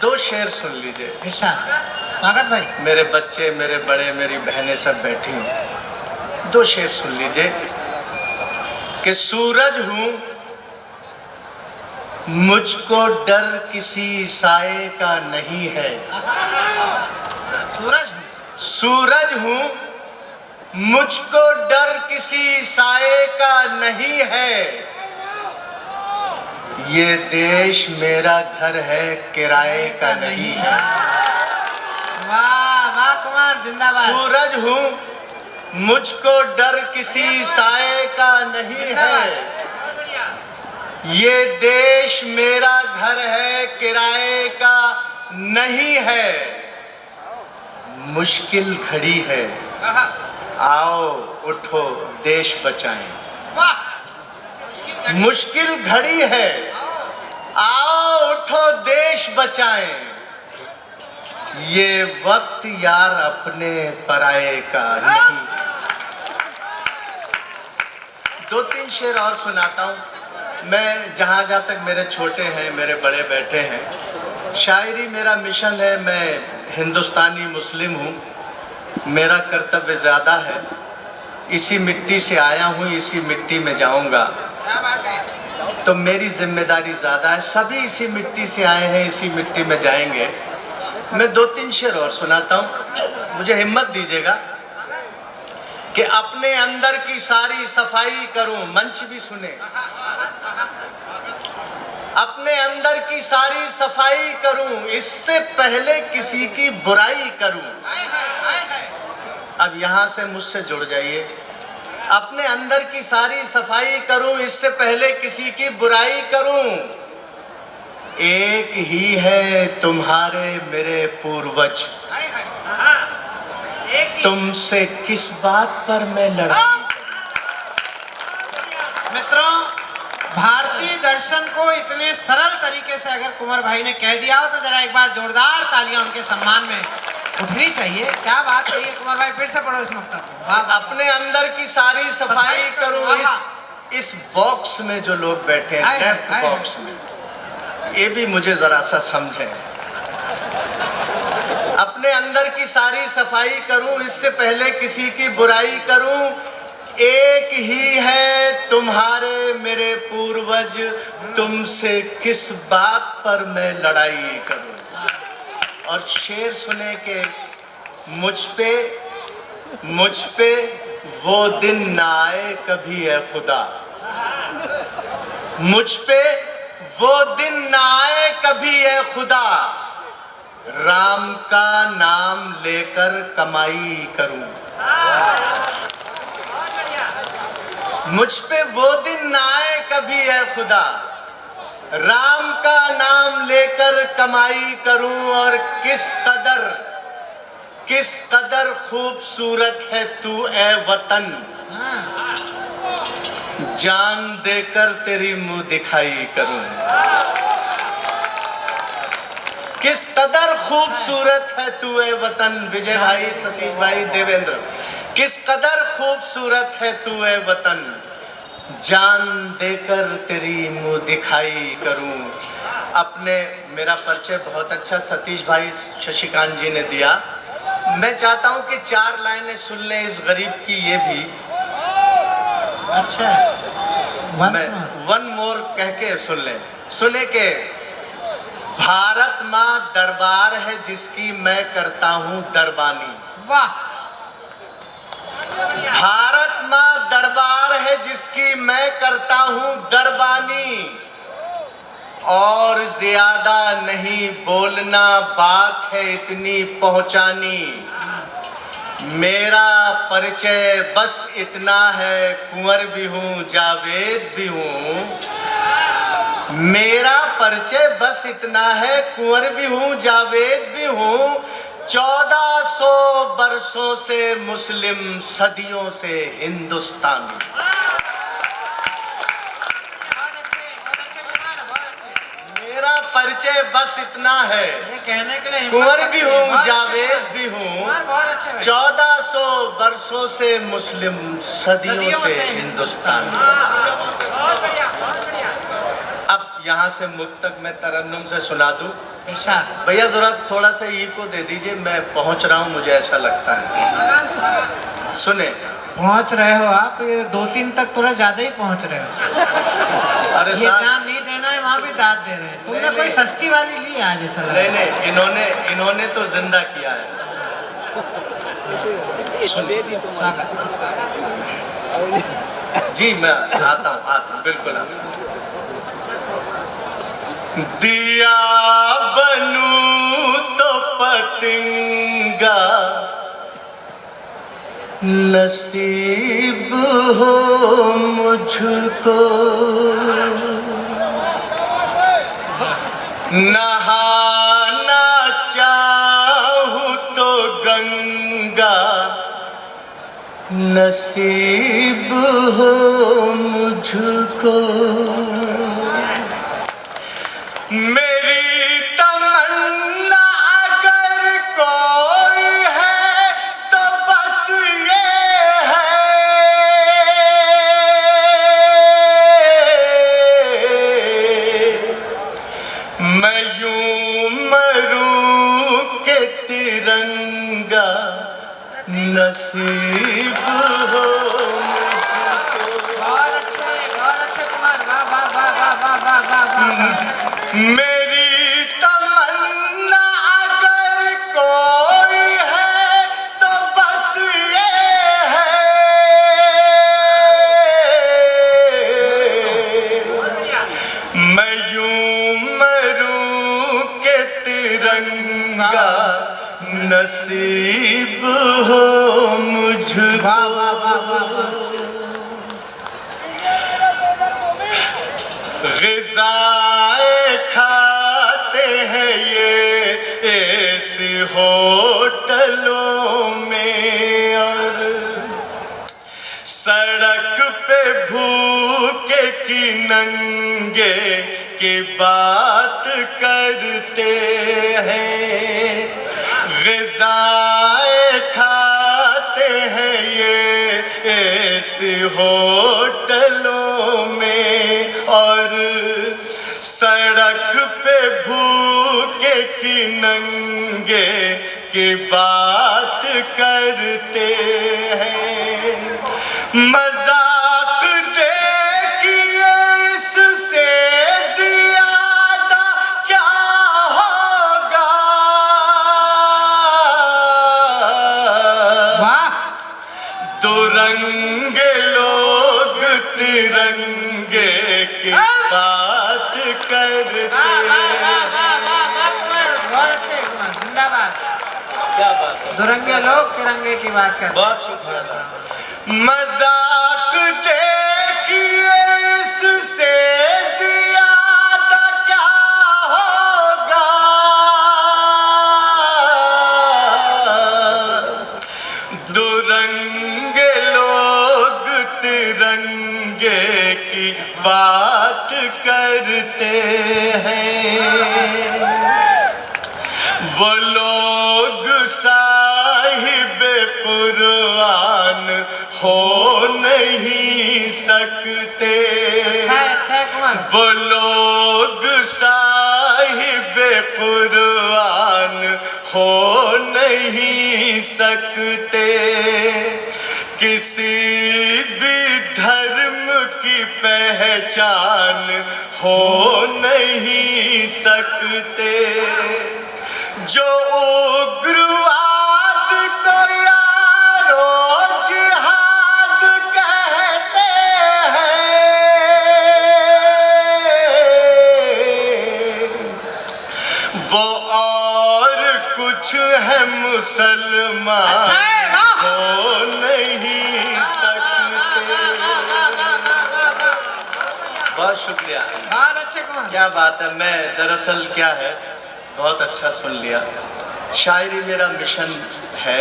दो शेर सुन लीजिए। इरशाद। स्वागत भाई। मेरे बच्चे, मेरे बड़े, मेरी बहनें सब बैठी हैं, दो शेर सुन लीजिए कि सूरज हूं, मुझको डर किसी साए का नहीं है। सूरज हूं, मुझको डर किसी साए का नहीं है। ये देश मेरा घर है, किराए का नहीं है। वाह वाह कुमार, जिंदाबाद। सूरज हूं, मुझको डर किसी साए का नहीं है। ये देश मेरा घर है, किराए का नहीं है। मुश्किल घड़ी है, आओ उठो देश बचाएं। मुश्किल घड़ी है, आओ उठो देश बचाएं। ये वक्त यार अपने पराये का नहीं। दो तीन शेर और सुनाता हूँ मैं, जहाँ जहाँ तक मेरे छोटे हैं, मेरे बड़े बैठे हैं। शायरी मेरा मिशन है, मैं हिंदुस्तानी मुस्लिम हूँ, मेरा कर्तव्य ज़्यादा है। इसी मिट्टी से आया हूँ, इसी मिट्टी में जाऊँगा, तो मेरी जिम्मेदारी ज़्यादा है। सभी इसी मिट्टी से आए हैं, इसी मिट्टी में जाएंगे। मैं दो तीन शेर और सुनाता हूँ, मुझे हिम्मत दीजिएगा कि अपने अंदर की सारी सफाई करूं। मंच भी सुने। अपने अंदर की सारी सफाई करूं, इससे पहले किसी की बुराई करूं। अब यहां से मुझसे जुड़ जाइए। अपने अंदर की सारी सफाई करूं, इससे पहले किसी की बुराई करूं। एक ही है तुम्हारे मेरे पूर्वज, तुमसे किस बात पर मैं लड़ाई। मित्रों, भारतीय दर्शन को इतने सरल तरीके से अगर कुंवर भाई ने कह दिया हो तो जरा एक बार जोरदार तालियां उनके सम्मान में उठनी चाहिए। क्या बात कही है कुंवर भाई, फिर से पढ़ो इस नुक्ता को। अपने अंदर की सारी सफाई करूं। इस बॉक्स में जो लोग बैठे हैं, लेफ्ट बॉक्स में, ये भी मुझे जरा सा समझें। अपने अंदर की सारी सफाई करूं, इससे पहले किसी की बुराई करूं। एक ही है तुम्हारे मेरे पूर्वज, तुमसे किस बात पर मैं लड़ाई करूं। और शेर सुने के मुझ पे वो दिन ना आए कभी है खुदा। मुझ पे वो दिन ना आए कभी है खुदा। राम का नाम लेकर कमाई करूं। मुझ पे वो दिन ना आए कभी है खुदा। राम का नाम लेकर कमाई करूं। और किस कदर खूबसूरत है तू ए वतन, जान देकर तेरी मुंह दिखाई करूं। किस कदर खूबसूरत है तू ए वतन। विजय भाई, सतीश भाई, देवेंद्र, किस कदर खूबसूरत है तू ए वतन, जान देकर तेरी मुंह दिखाई करूं। अपने मेरा परिचय बहुत अच्छा सतीश भाई शशिकांत जी ने दिया। मैं चाहता हूं कि चार लाइनें सुन लें इस गरीब की, ये भी अच्छा। मैं वन मोर कह के सुन लें। सुने के भारत माँ दरबार है जिसकी मैं करता हूं दरबानी। वाह। भारत माँ दरबार है जिसकी मैं करता हूं दरबानी। और ज्यादा नहीं बोलना, बात है इतनी पहुंचानी। मेरा परिचय बस इतना है, कुंवर भी हूं जावेद भी हूं। मेरा परिचय बस इतना है, कुंवर भी हूं जावेद भी हूं। 1400 बरसों से मुस्लिम, सदियों से हिंदुस्तानी। मेरा परिचय बस इतना है, ये कहने के लिए कुंवर भी हूँ जावेद भी हूँ। 1400 बरसों से मुस्लिम, सदियों से हिंदुस्तानी। अब यहाँ से मुक्तक मैं तरन्नुम से सुना दूं। इरशाद। भैया जरा थोड़ा सा ई को दे दीजिए, मैं पहुंच रहा हूँ, मुझे ऐसा लगता है। सुने, पहुंच रहे हो आप, ये 2-3 तक थोड़ा ज्यादा ही पहुंच रहे हो। अरे ये साहब, जान नहीं देना है, वहाँ भी दाद दे रहे हैं। तुमने नहीं, कोई नहीं। सस्ती वाली ली आज ऐसा लग रहा है। नहीं, इन्होंने तो जिंदा किया है। सुनिए स्वागत। जी, मैं आता हूँ, बिल्कुल आता हूँ। दिया बनूं तो पतंगा, नसीब हो मुझको, नहाना चाहूं तो गंगा, नसीब हो मुझको। मेरी तमन्ना अगर कोई है तो बस ये है, मैं यूं मरूं के तिरंगा, नसीब हो मुझको। बहुत अच्छे कुमार, वाह वाह वाह वाह वाह वाह वाह वाह। मेरी तमन्ना अगर कोई है तो बस ये है, मैं यूं मरूं के तिरंगा, नसीब हो मुझको। वाह वाह वाह वाह वाह। ग़िज़ाएं खाते हैं ये ऐसे होटलों में, और सड़क पे भूखे की नंगे की बात करते हैं। ग़िज़ाएं खाते हैं ये ऐसे होटलों में, और सड़क पे भूखे की नंगे की बात करते हैं। मजाक देखिए इससे ज्यादा क्या होगा, वाह। दो रंगे लोग तिरंगे की बात करते वाह वाह वाह हैं। वाह वाह वाह कुमार, बहुत अच्छे कुमार, जिंदाबाद। क्या बात है, दुरंगे लोग तिरंगे की बात करते हैं। बहुत शुक्रिया। मजाक देखिए इससे ज्यादा क्या होगा, दो रंगे लोग तिरंगे की बात करते हैं। वो लोग साहिबे कुरान हो नहीं सकते, अच्छा है कुमार। वो लोग साहिबे कुरान हो नहीं सकते, किसी भी धर्म की पहचान हो नहीं सकते। जो उग्रवाद को यारो जिहाद कहते हैं, वो और कुछ है मुसलमान अच्छा है, वाह। हो नहीं सकते। बहुत शुक्रिया, बहुत अच्छे कुमार। क्या बात है। मैं दरअसल क्या है, बहुत अच्छा सुन लिया। शायरी मेरा मिशन है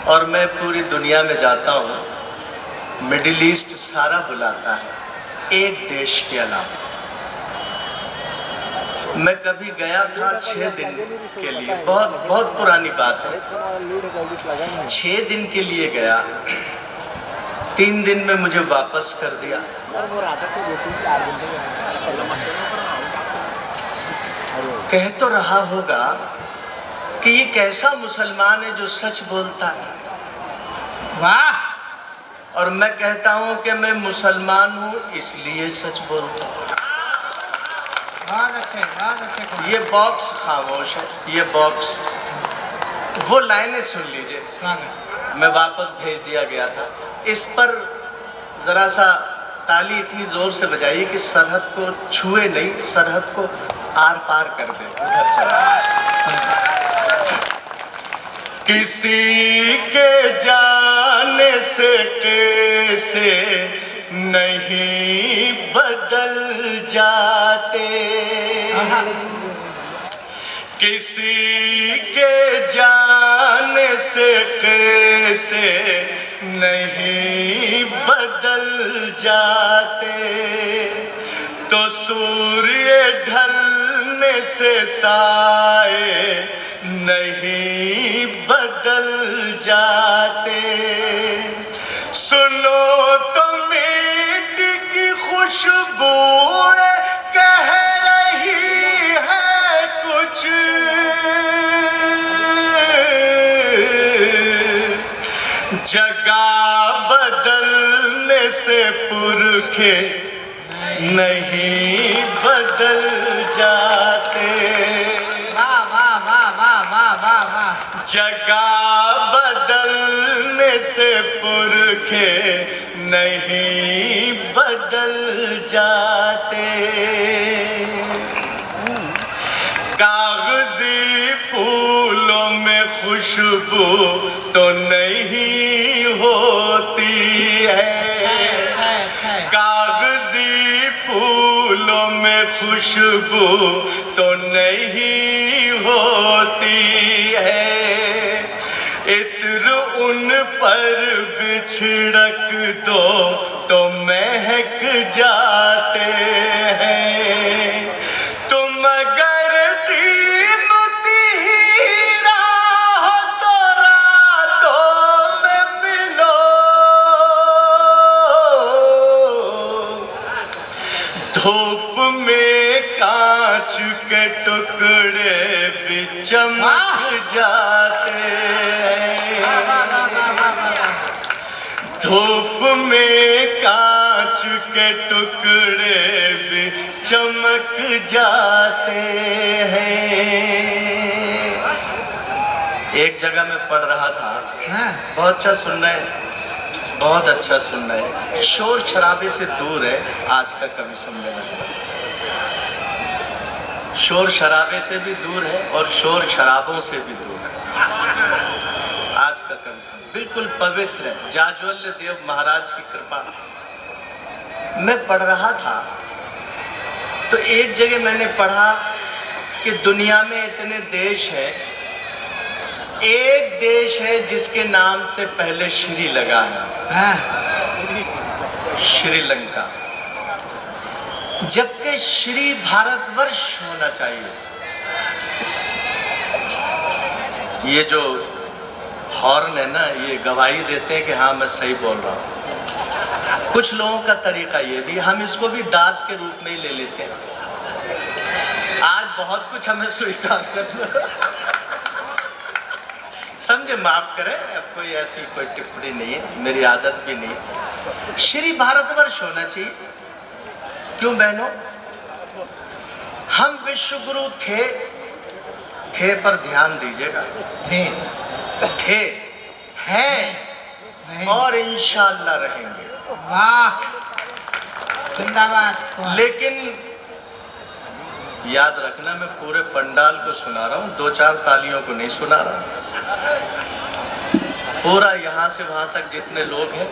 और मैं पूरी दुनिया में जाता हूँ, मिडिल ईस्ट सारा बुलाता है, एक देश के अलावा। मैं कभी गया था 6 दिन के लिए, बहुत पुरानी बात है, 6 दिन के लिए गया, 3 दिन में मुझे वापस कर दिया। कह तो रहा होगा कि ये कैसा मुसलमान है जो सच बोलता है। वाह, और मैं कहता हूं कि मैं मुसलमान हूं इसलिए सच बोलता हूं। बहुत अच्छे कुमार। ये बॉक्स खामोश है, ये बॉक्स, वो लाइनें सुन लीजिए। स्वागत। मैं वापस भेज दिया गया था, इस पर जरा सा ताली इतनी जोर से बजाइए कि सरहद को छुए नहीं, सरहद को आर पार कर दे, उधर चला। किसी के जाने से कैसे नहीं बदल जाते, किसी के जाने से कैसे नहीं बदल जाते, तो सूर्य ढलने से साए नहीं बदल जाते। सुनो तो मिट्टी की खुशबू कह रही है कुछ, जगह बदलने से पुरखे नहीं बदल जाते। वाह वाह वाह वाह वाह वाह वाह। जगह बदलने से पुरखे नहीं बदल जाते। कागजी फूलों में खुशबू तो नहीं होती है, अच्छा। कागजी फूलों में खुशबू तो नहीं होती है, इत्र उन पर बिछड़क दो तो महक जाते हैं। तुम अगर कीमती हीरा हो तो रातों में मिलो, धूप में कांच के टुकड़े भी चमक जाते हैं, धूप में कांच के टुकड़े भी चमक जाते हैं। एक जगह में पढ़ रहा था, बहुत अच्छा सुन रहे हैं, बहुत अच्छा सुन रहे हैं। शोर शराबे से दूर है आज का कवि सम्मेलन, शोर शराबे से भी दूर है और शोर शराबों से भी दूर है। आज का कवि सम्मेलन बिल्कुल पवित्र है, जाज्वल्य देव महाराज की कृपा। मैं पढ़ रहा था तो एक जगह मैंने पढ़ा कि दुनिया में इतने देश हैं, एक देश है जिसके नाम से पहले श्री लगा है, श्रीलंका, जबकि श्री भारतवर्ष होना चाहिए। ये जो हॉर्न है ना, ये गवाही देते हैं कि हाँ मैं सही बोल रहा हूँ। कुछ लोगों का तरीका ये भी, हम इसको भी दाद के रूप में ही ले लेते हैं। आज बहुत कुछ हमें स्वीकार करना, समझे, माफ करें, अब कोई ऐसी कोई टिप्पणी नहीं है, मेरी आदत भी नहीं। श्री भारतवर्ष होना चाहिए। क्यों बहनों, हम विश्व गुरु थे पर ध्यान दीजिएगा, थे हैं और इंशाअल्लाह रहेंगे। वाह, जिंदाबाद। लेकिन याद रखना, मैं पूरे पंडाल को सुना रहा हूँ, 2-4 तालियों को नहीं सुना रहा, पूरा यहाँ से वहाँ तक जितने लोग हैं।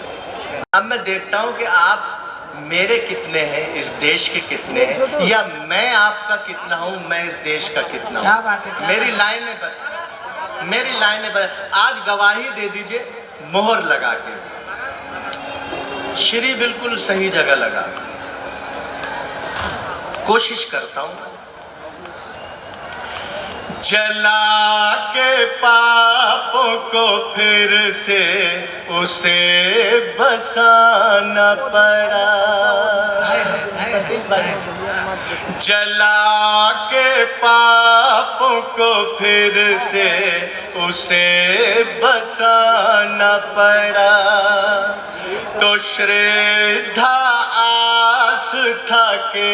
अब मैं देखता हूँ कि आप मेरे कितने हैं, इस देश के कितने हैं, या मैं आपका कितना हूँ, मैं इस देश का कितना क्या हूँ। बात है, मेरी लाइनें आज गवाही दे दीजिए मोहर लगा के, श्री बिल्कुल सही जगह लगा। कोशिश करता हूँ, जला के पापों को फिर से उसे बसाना पड़ा, सतीश भाई, जला के पापों को फिर से उसे बसाना पड़ा, तो श्रद्धा आस्था के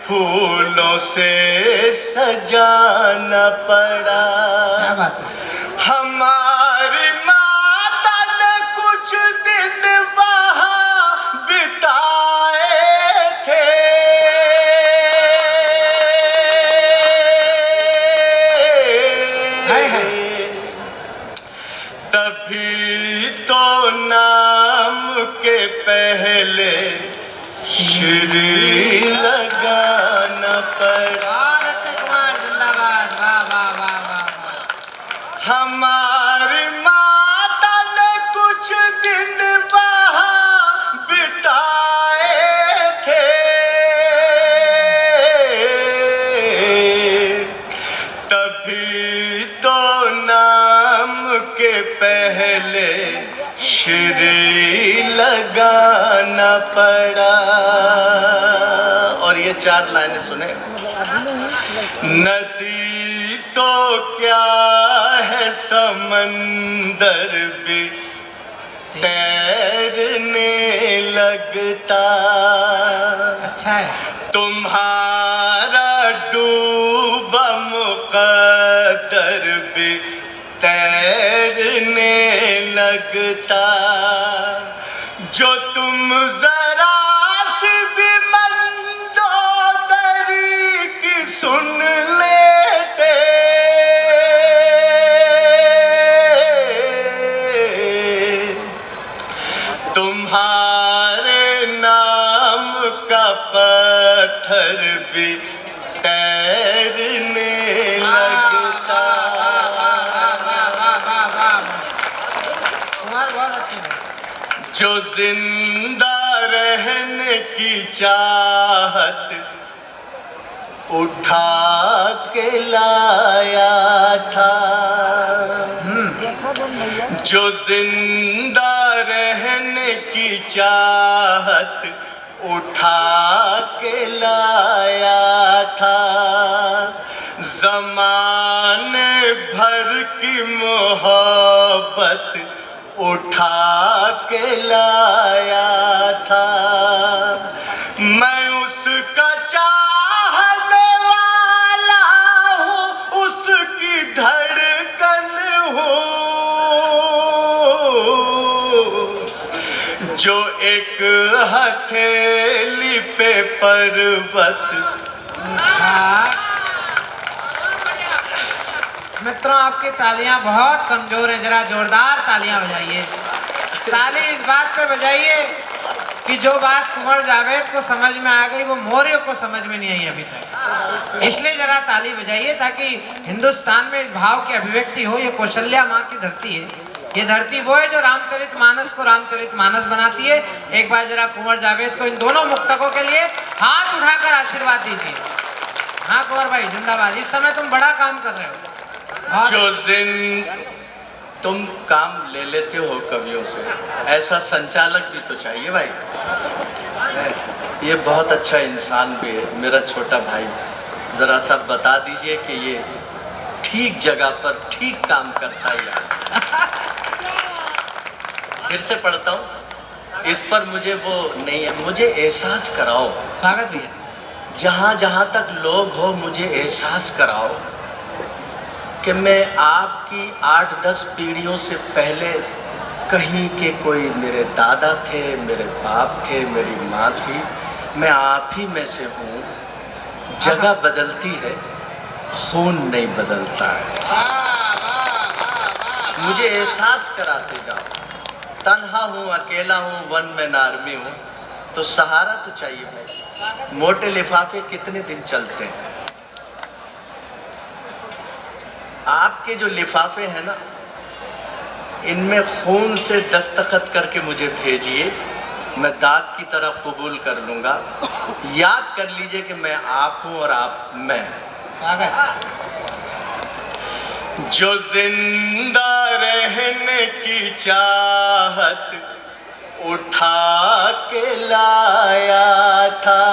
फूलों से सजाना पड़ा। क्या बात है। हमारी माता ने कुछ दिन वहाँ बिताए थे, तभी तो नाम के पहले श्री लगाना पड़ा। बहुत अच्छे कुमार, जिंदाबाद, वाह वाह वाह वाह वाह। हमारी माता ने कुछ दिन वहाँ बिताए थे, तभी तो नाम के पहले श्री लगाना पड़ा। और ये 4 लाइनें सुने। नदी तो क्या है समंदर भी तैरने लगता, अच्छा है। तुम्हारा डूबा मुकद्दर भी तैरने लगता, जो तुम जरा सी भी मंदोदरी की सुन लेते, तुम्हारे नाम का पत्थर भी तैरने लगता। कुमार बहुत अच्छे हैं। जो जिंदा रहने की चाहत उठा के लाया था, जो जिंदा रहने की चाहत उठा के लाया था, ज़माने भर की मोहब्बत उठा के लाया था। मैं उसका चाहने वाला हूँ, उसकी धड़कन हूँ, जो एक हथेली पे पर्वत। मित्रों, आपकी तालियां बहुत कमजोर है, जरा जोरदार तालियां बजाइए। ताली इस बात पे बजाइए कि जो बात कुंवर जावेद को समझ में आ गई वो मौर्य को समझ में नहीं आई अभी तक। इसलिए जरा ताली बजाइए ताकि हिंदुस्तान में इस भाव की अभिव्यक्ति हो। ये कौशल्या माँ की धरती है, ये धरती वो है जो रामचरितमानस को रामचरितमानस बनाती है। एक बार जरा कुंवर जावेद को, इन दोनों मुक्तकों के लिए हाथ उठाकर आशीर्वाद दीजिए। हाँ कुंवर भाई जिंदाबाद, इस समय तुम बड़ा काम कर रहे हो। जो तुम काम ले लेते हो कवियों से, ऐसा संचालक भी तो चाहिए भाई। ये बहुत अच्छा इंसान भी है, मेरा छोटा भाई। जरा सा बता दीजिए कि ये ठीक जगह पर ठीक काम करता है यार। फिर से पढ़ता हूँ, इस पर मुझे वो नहीं है, मुझे एहसास कराओ। स्वागत भैया। जहाँ जहाँ तक लोग हो मुझे एहसास कराओ कि मैं आपकी 8-10 पीढ़ियों से पहले कहीं के कोई मेरे दादा थे, मेरे बाप थे, मेरी माँ थी, मैं आप ही में से हूँ। जगह बदलती है, खून नहीं बदलता है। मुझे एहसास कराते जाओ। तन्हा हूँ, अकेला हूँ, वन मैन आर्मी हूँ, तो सहारा तो चाहिए भाई। मोटे लिफाफे कितने दिन चलते हैं? आपके जो लिफाफे हैं ना, इनमें खून से दस्तखत करके मुझे भेजिए, मैं दाद की तरह कबूल कर लूँगा। याद कर लीजिए कि मैं आप हूँ और आप मैं। स्वागत। जो जिंदा रहने की चाहत उठा के लाया था,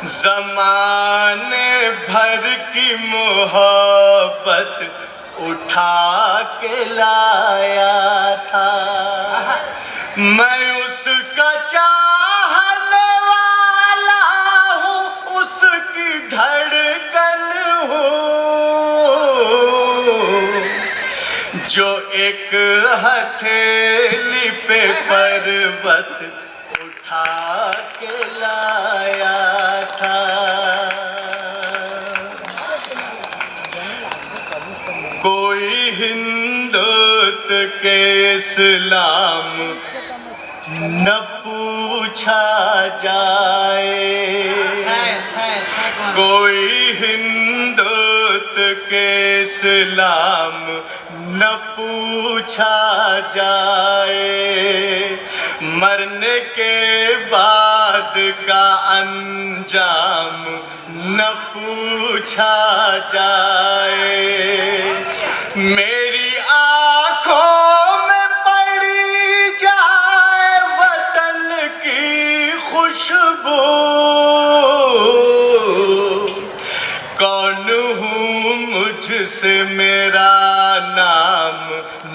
ज़माने भर की मोहब्बत उठा के लाया था। मैं उसका चाहने वाला हूँ, उसकी धड़कन हूँ, जो एक हथेली पे पर्वत उठा के लाया था। कोई हिंदूत के इस्लाम न पूछा जाए, कोई हिंदूत के इस्लाम न पूछा जाए, मरने के बाद का अंजाम न पूछा जाए। मेरी आँखों में पड़ी जाए वतन की खुशबू, कौन हूँ मुझसे मेरा नाम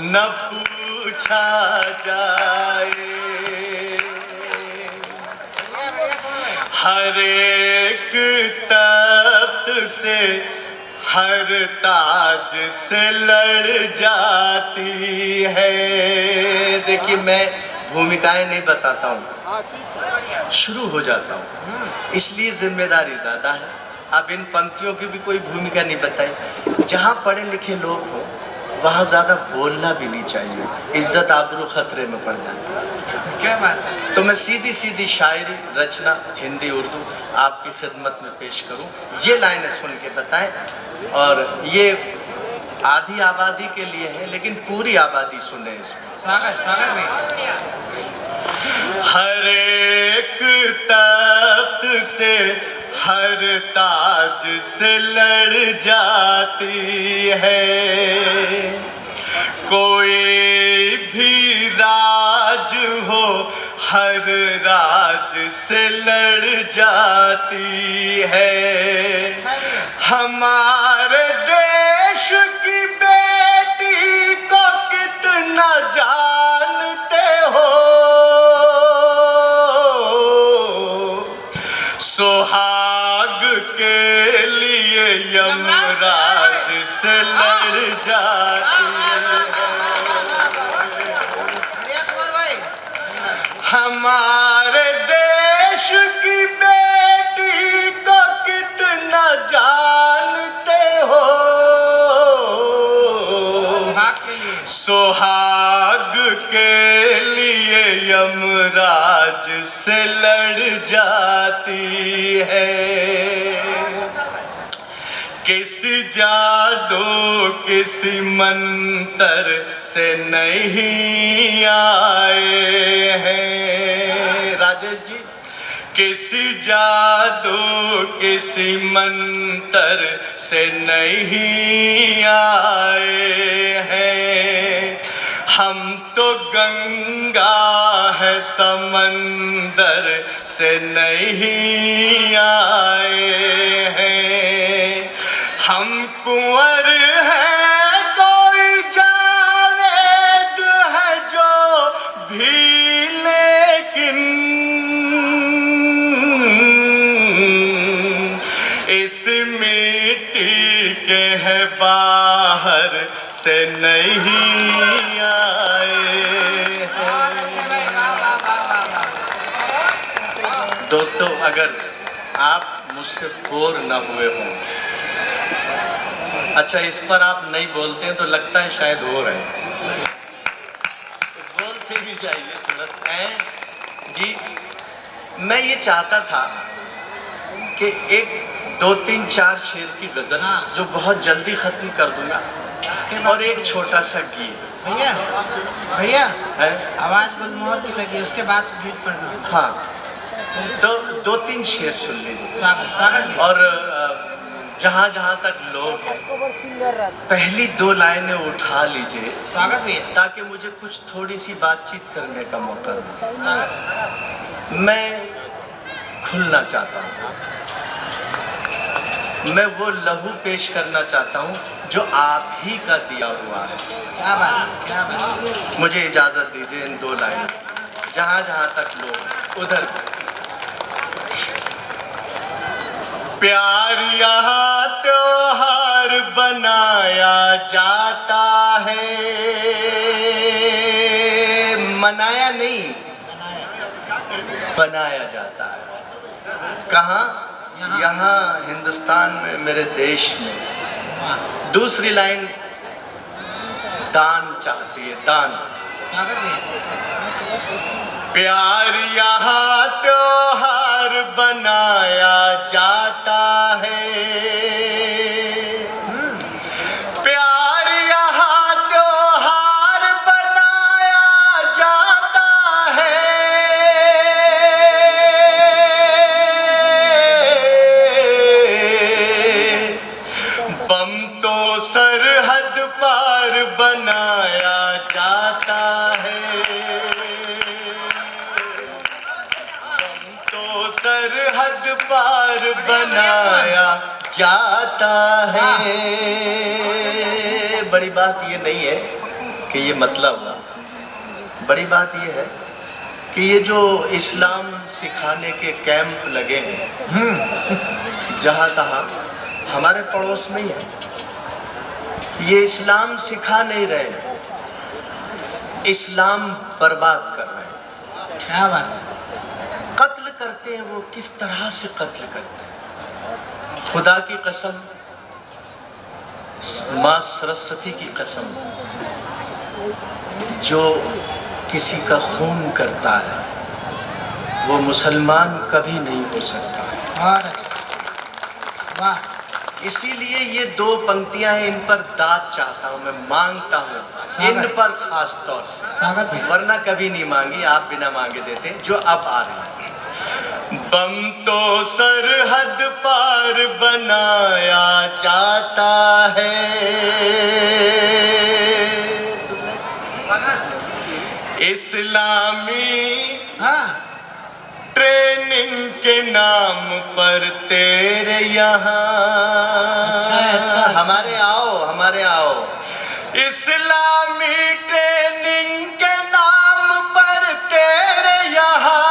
न पूछा जाए। हर एक तख्त से हर ताज से लड़ जाती है। देखिए, मैं भूमिकाएं नहीं बताता हूँ, शुरू हो जाता हूँ, इसलिए जिम्मेदारी ज़्यादा है। अब इन पंक्तियों की भी कोई भूमिका नहीं बताई। जहाँ पढ़े लिखे लोग हों वहाँ ज़्यादा बोलना भी नहीं चाहिए, इज्जत आबरू खतरे में पड़ जाती है। क्या बात है। तो मैं सीधी सीधी शायरी रचना हिंदी उर्दू आपकी खिदमत में पेश करूं, ये लाइनें सुन के बताएं। और ये आधी आबादी के लिए है, लेकिन पूरी आबादी सुने इसको। स्वागत स्वागत में। हर एक तख्त से हर ताज से लड़ जाती है, कोई भी राज हो हर राज से लड़ जाती है। हमारे देश की बेटी को कितना जानते हो, सुहाग के लिए यमराज से लड़ जाती है। हमारे देश की बेटी को कितना जानते हो, सुहाग के लिए यमराज से लड़ जाती है। किसी जादू किसी मंतर से नहीं आए हैं राजेश जी, किसी जादू किसी मंतर से नहीं आए हैं। हम तो गंगा है समंदर से नहीं आए हैं। हम कुंवर हैं कोई जावेद है जो भी, लेकिन इस मिट्टी के है बाहर से नहीं आए हैं। दोस्तों, अगर आप मुझसे बोर न हुए हों, अच्छा इस पर आप नहीं बोलते हैं तो लगता है शायद हो रहे हैं, बोलते भी चाहिए थोड़ा जी। मैं ये चाहता था कि एक 2-3-4 शेर की गजल जो बहुत जल्दी खत्म कर दूंगा, और एक छोटा सा गीत। भैया भैया है आवाज गुलमोहर की लगी, उसके बाद गीत पढ़ना। हाँ, तो 2-3 शेर सुन लीजिए। स्वागत स्वागत। और जहाँ जहाँ तक लोग हैं, पहली 2 लाइनें उठा लीजिए स्वागत भी है। ताकि मुझे कुछ थोड़ी सी बातचीत करने का मौका मिले। मैं खुलना चाहता हूँ, मैं वो लहू पेश करना चाहता हूँ जो आप ही का दिया हुआ है। क्या बात है, क्या बात है। मुझे इजाज़त दीजिए इन 2 लाइन, जहाँ जहाँ तक लोग उधर। प्यार यहाँ त्योहार बनाया जाता है, मनाया नहीं, बनाया जाता है। कहाँ? यहाँ हिंदुस्तान में, मेरे देश में। दूसरी लाइन दान चाहती है, दान। स्वागत भी है। प्यार यहाँ त्योहार बनाया जाता है, प्यार यहाँ त्योहार बनाया जाता है। बम तो सरहद पार बनाया जाता है, सरहद पार बनाया जाता है। बड़ी बात ये नहीं है कि ये मतलब हुआ, बड़ी बात ये है कि ये जो इस्लाम सिखाने के कैंप लगे हैं जहाँ तहाँ, हमारे पड़ोस में ही है। ये इस्लाम सिखा नहीं रहे, इस्लाम बर्बाद कर रहे हैं। क्या बात है। कत्ल करते हैं, वो किस तरह से कत्ल करते हैं? खुदा की कसम, माँ सरस्वती की कसम, जो किसी का खून करता है वो मुसलमान कभी नहीं हो सकता। बहुत अच्छा, वाह। इसीलिए ये 2 पंक्तियां हैं, इन पर दाद चाहता हूँ, मैं मांगता हूँ इन पर खास तौर से। स्वागत भी। वरना कभी नहीं मांगी, आप बिना मांगे देते, जो अब आ रही है। बम तो सरहद पार बनाया जाता है, इस्लामी हाँ, ट्रेनिंग के नाम पर तेरे यहाँ। अच्छा, हमारे आओ, हमारे आओ। इस्लामी ट्रेनिंग के नाम पर तेरे यहाँ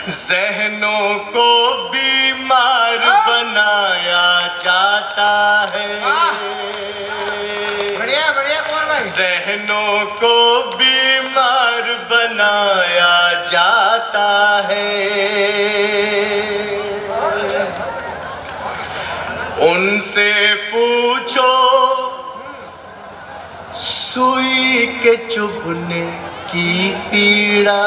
ज़हनों को बीमार बनाया जाता है, बढ़िया बढ़िया कुमार भाई। ज़हनों को बीमार बनाया जाता है। उनसे पूछो सुई के चुभने की पीड़ा,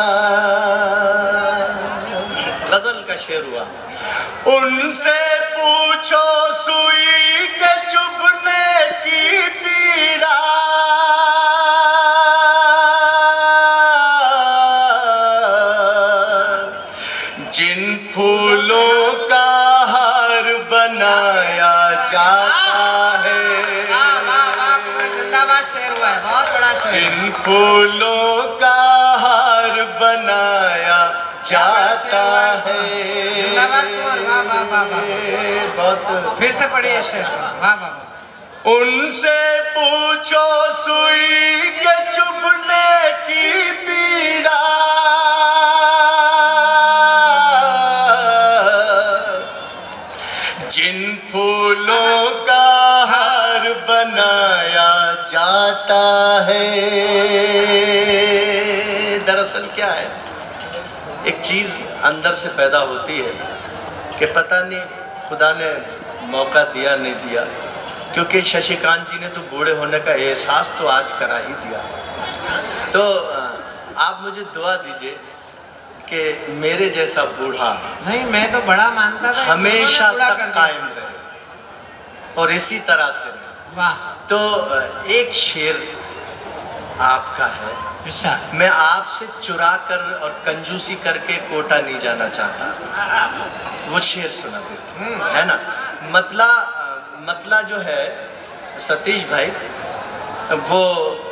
गजल का शेर हुआ। उनसे पूछो सुई के चुभने की पीड़ा, जिन फूलों का हार बनाया जाता है, जिंदाबाद शेर हुआ है, बहुत बड़ा शेर। जिन फूलों का हार बनाया जाता है। जिंदाबाद कुमार, वाह वाह वाह वाह। बहुत। फिर से पढ़िए शेर, वाह वाह वाह। उनसे पूछो सुई के चुभने की पीड़ा, जिन फूलों का हार बनाया जाता है। दरअसल क्या है, एक चीज़ अंदर से पैदा होती है कि पता नहीं खुदा ने मौका दिया नहीं दिया, क्योंकि शशिकांत जी ने तो बूढ़े होने का एहसास तो आज करा ही दिया। तो आप मुझे दुआ दीजिए कि मेरे जैसा बूढ़ा नहीं, मैं तो बड़ा मानता था, हमेशा बूढ़ा तक कर दिया। कायम रहे और इसी तरह से रहे। वाह। तो एक शेर आपका है। इरशाद। मैं आपसे चुरा कर और कंजूसी करके कोटा नहीं जाना चाहता। वो शेर सुना देते है ना। मतला जो है सतीश भाई, वो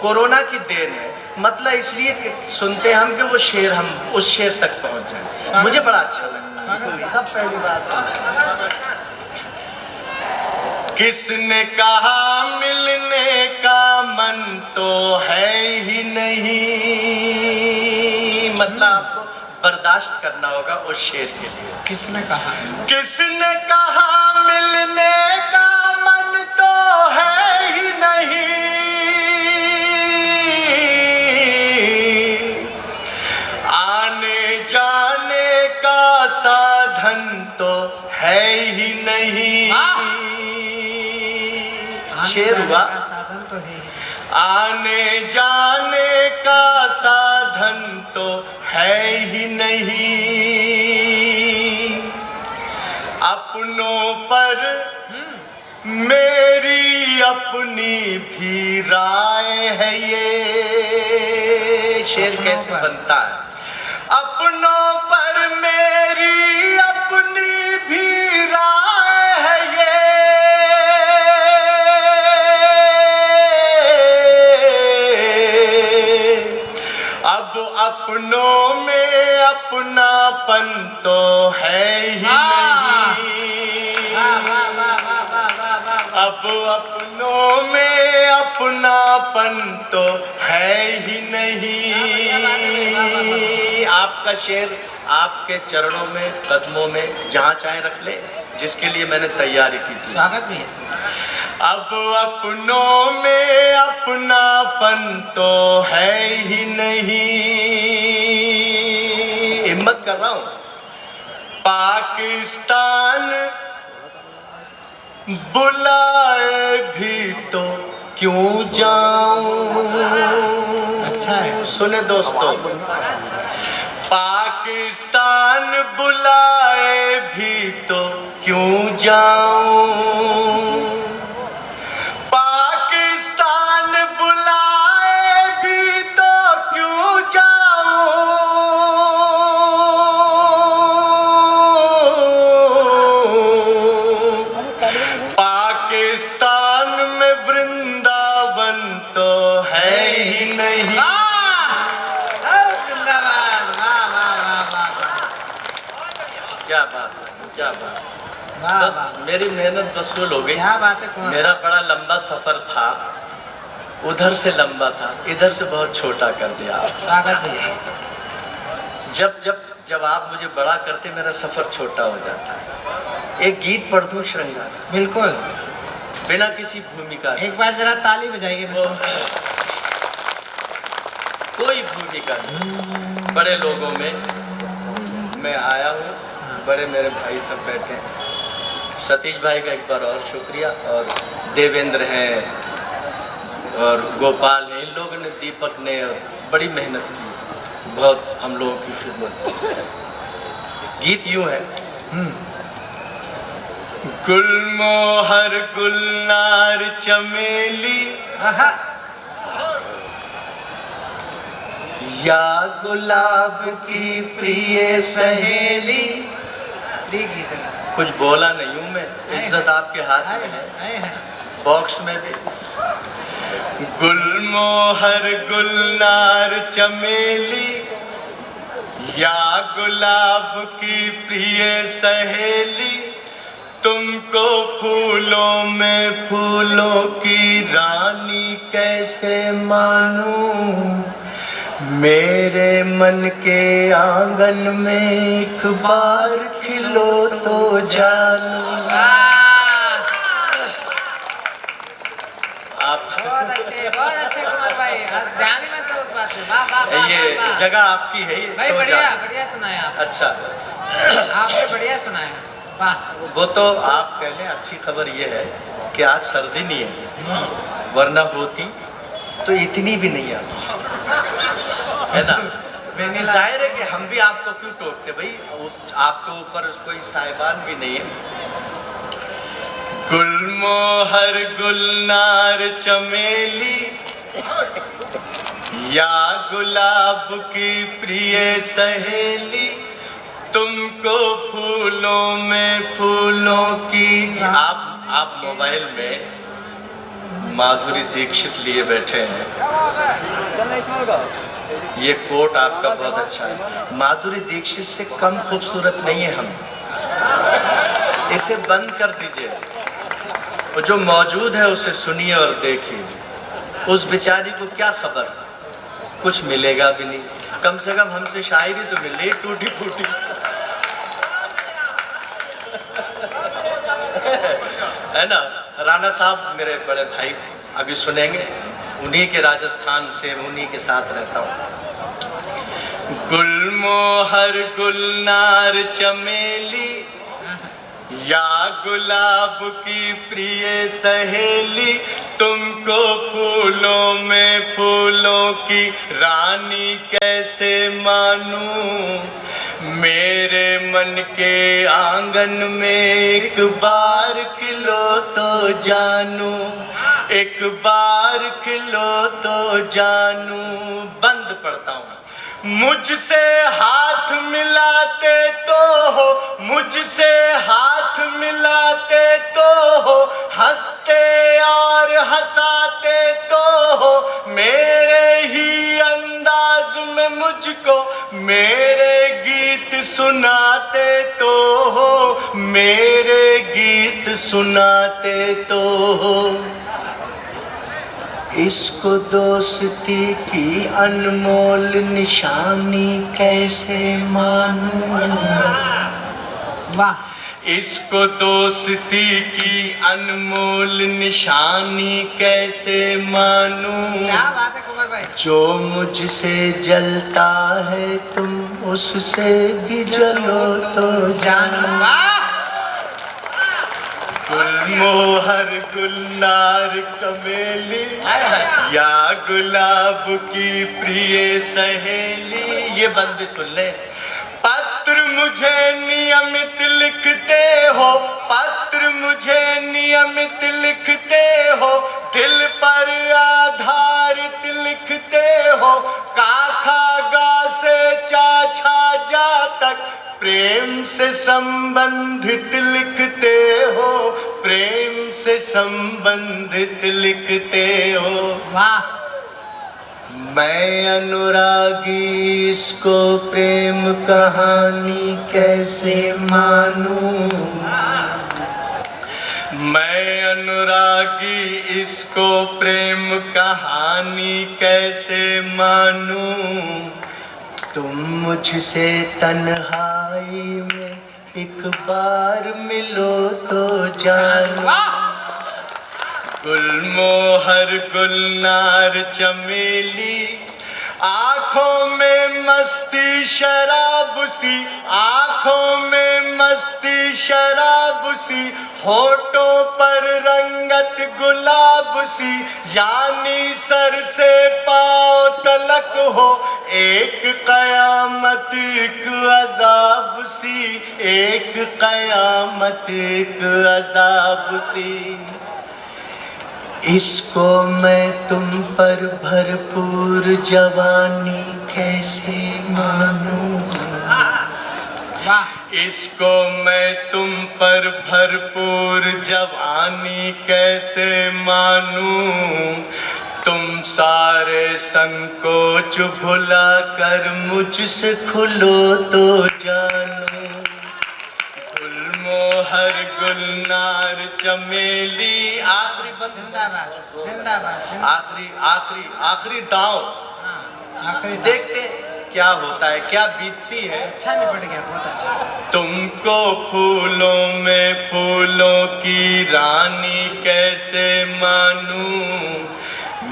कोरोना की देन है। मतलब इसलिए सुनते हैं हम कि वो शेर, हम उस शेर तक पहुंच जाए। मुझे बड़ा अच्छा लगता है। सब पहली बात, किसने कहा मिलने का मन तो है ही नहीं। मतलब आपको बर्दाश्त करना होगा उस शेर के लिए। किसने कहा? किसने कहा मिलने का मन तो है ही नहीं। आने जाने का साधन तो है ही नहीं। शेर हुआ। साधन तो है। आने जाने का साधन तो है ही नहीं। अपनों पर मेरी अपनी भी राय है। ये शेर कैसे बनता है? अपनों पर मेरी अपनी भी राय है। ये अब अपनों में अपनापन तो है ही नहीं। अब अपनों में अपनापन तो है ही नहीं। आपका शेर आपके चरणों में, कदमों में, जहाँ चाहे रख ले, जिसके लिए मैंने तैयारी की थी। स्वागत भी है। अब अपनों में अपनापन तो है ही नहीं। हिम्मत कर रहा हूं। पाकिस्तान बुलाए भी तो क्यों जाऊं। अच्छा है। सुने दोस्तों, पाकिस्तान बुलाए भी तो क्यों जाऊं। पाकिस्तान बुलाए भी तो क्यों जाऊं। पाकिस्तान में वृंदावन तो है ही नहीं। जिंदाबाद। वाह वाह वाह वाह। क्या बात है, क्या बात। वाह बस वाह। मेरी मेहनत वसूल हो गई। क्या बात है कुमार। मेरा बड़ा लंबा सफर था, उधर से लंबा था, इधर से बहुत छोटा कर दिया आप। स्वागत भी है। जब आप मुझे बड़ा करते, मेरा सफर छोटा हो जाता है। एक गीत पढ़ दूं श्रृंगार, बिल्कुल। बिना किसी भूमिका के। एक बार जरा ताली बजाइए। कोई भूमिका नहीं। बड़े लोगों में मैं आया हूँ, बड़े मेरे भाई सब बैठे हैं। सतीश भाई का एक बार और शुक्रिया, और देवेंद्र हैं और गोपाल हैं। इन लोगों ने, दीपक ने बड़ी मेहनत की, बहुत हम लोगों की खिदमत। गीत यूं है। गुलमोहर गुलनार चमेली या गुलाब की प्रिय सहेली। गीत कुछ बोला नहीं हूं मैं, इज्जत आपके हाथ में है। बॉक्स में भी गुलमोहर गुलनार चमेली या गुलाब की प्रिय सहेली। तुमको फूलों में फूलों की रानी कैसे मानूं। मेरे मन के आंगन में एक बार खिलो तो जानूं। आप बहुत अच्छे कुमार भाई। ध्यान में तो उस बात से। वाह वाह वाह। ये जगह आपकी है भाई, तो बढ़िया बढ़िया सुनाया आप। अच्छा, आपने बढ़िया सुनाया। वाह। वो तो आप कह लें। अच्छी खबर ये है कि आज सर्दी नहीं है, वरना होती तो इतनी भी नहीं आती, है ना। जाहिर है कि हम भी आपको क्यों टोकते भाई, आपके ऊपर कोई साहिबान भी नहीं है। गुलमोहर गुलनार चमेली या गुलाब की प्रिय सहेली, तुमको फूलों में फूलों की। आप मोबाइल में माधुरी दीक्षित लिए बैठे हैं, ये कोट आपका बहुत अच्छा है। माधुरी दीक्षित से कम खूबसूरत नहीं है हम, इसे बंद कर दीजिए। वो जो मौजूद है उसे सुनिए और देखिए। उस बेचारी को क्या खबर, कुछ मिलेगा भी नहीं, कम से कम हमसे शायरी तो मिल रही टूटी फूटी। है ना। राणा साहब मेरे बड़े भाई अभी सुनेंगे, उन्हीं के राजस्थान से, उन्हीं के साथ रहता हूँ। गुलमोहर गुलनार चमेली, या गुलाब की प्रिय सहेली, तुमको फूलों में फूलों की रानी कैसे मानूं। मेरे मन के आंगन में एक बार खिलो तो जानूं, एक बार खिलो तो जानूं। बंद पढ़ता हूँ। मुझसे हाथ मिलाते तो हो, मुझसे हाथ मिलाते तो हो, हंसते और हंसाते तो हो, मेरे ही अंदाज में मुझको मेरे गीत सुनाते तो हो, मेरे गीत सुनाते तो हो। इसको दोस्ती की अनमोल निशानी कैसे मानूं। वाह। इसको दोस्ती की अनमोल निशानी कैसे मानूं। क्या बात है कुंवर भाई। जो मुझसे जलता है तुम उससे भी जलो तो जानो। वाह। गुलमोहर गुलनार चमेली, या गुलाब की प्रिय सहेली। ये बंद भी सुन ले। पत्र मुझे नियमित लिखते हो, पत्र मुझे नियमित लिखते हो, दिल पर आधारित लिखते हो, काखा गा से चाछा जा तक प्रेम से संबंधित लिखते हो, प्रेम से संबंधित लिखते हो। वाह। मैं अनुरागी, इसको प्रेम कहानी कैसे मानूं। मैं अनुरागी, इसको प्रेम कहानी कैसे मानूं। तुम मुझसे तन्हाई में एक बार मिलो तो जानो। गुलमोहर गुलनार चमेली, आँखों में मस्ती शराब सी, आँखों में मस्ती शराब सी, होठों पर रंगत गुलाब सी, यानी सर से पाँव तलक हो एक कयामत एक अजाब सी, एक कयामत एक अजाब सी। इसको मैं तुम पर भरपूर जवानी कैसे मानूं। इसको मैं तुम पर भरपूर जवानी कैसे मानूं। तुम सारे संकोच भुला कर मुझसे खुलो तो जानो। गुलमोहर गुलनार चमेली। आखिरी जिंदाबाद जिंदाबाद। आखिरी आखिरी आखिरी दांव। आखिरी देखते क्या होता है, क्या बीतती है। अच्छा निपट गया, बहुत अच्छा। तुमको फूलों में फूलों की रानी कैसे मानूं।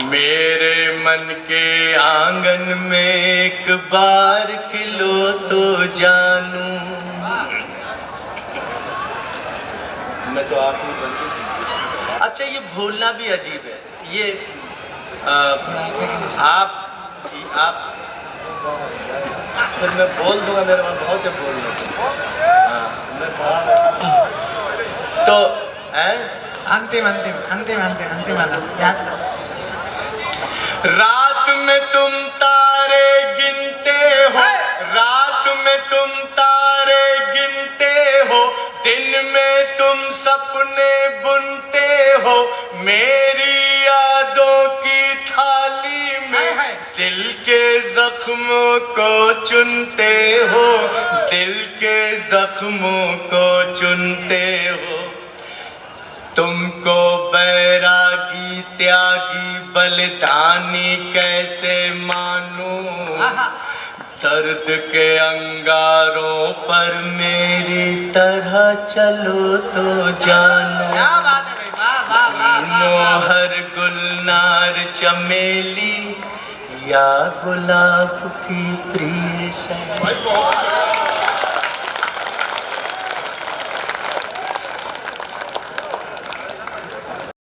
मेरे मन के आंगन में एक बार खिलो तो जानूं। मैं तो आप ही बनती। अच्छा, ये भूलना भी अजीब है। ये आप फिर मैं बोल दूंगा, मेरे पास बहुत है बोलने को। तो अंतिम अंतिम अंतिम अंतिम अंतिम वाला याद करो। रात में में तुम तारे गिनते हो, रात में तुम तारे गिनते हो, दिन में तुम सपने बुनते हो, मेरी यादों की थाली में दिल के जख्मों को चुनते हो, दिल के जख्मों को चुनते हो। तुमको बैरागी त्यागी बलिदानी कैसे मानूं, दर्द के अंगारों पर मेरी तरह चलो तो जानो। क्या बात है भाई, वाह वाह वाह वाह। मोहर गुलनार चमेली या गुलाब की प्रिय सा।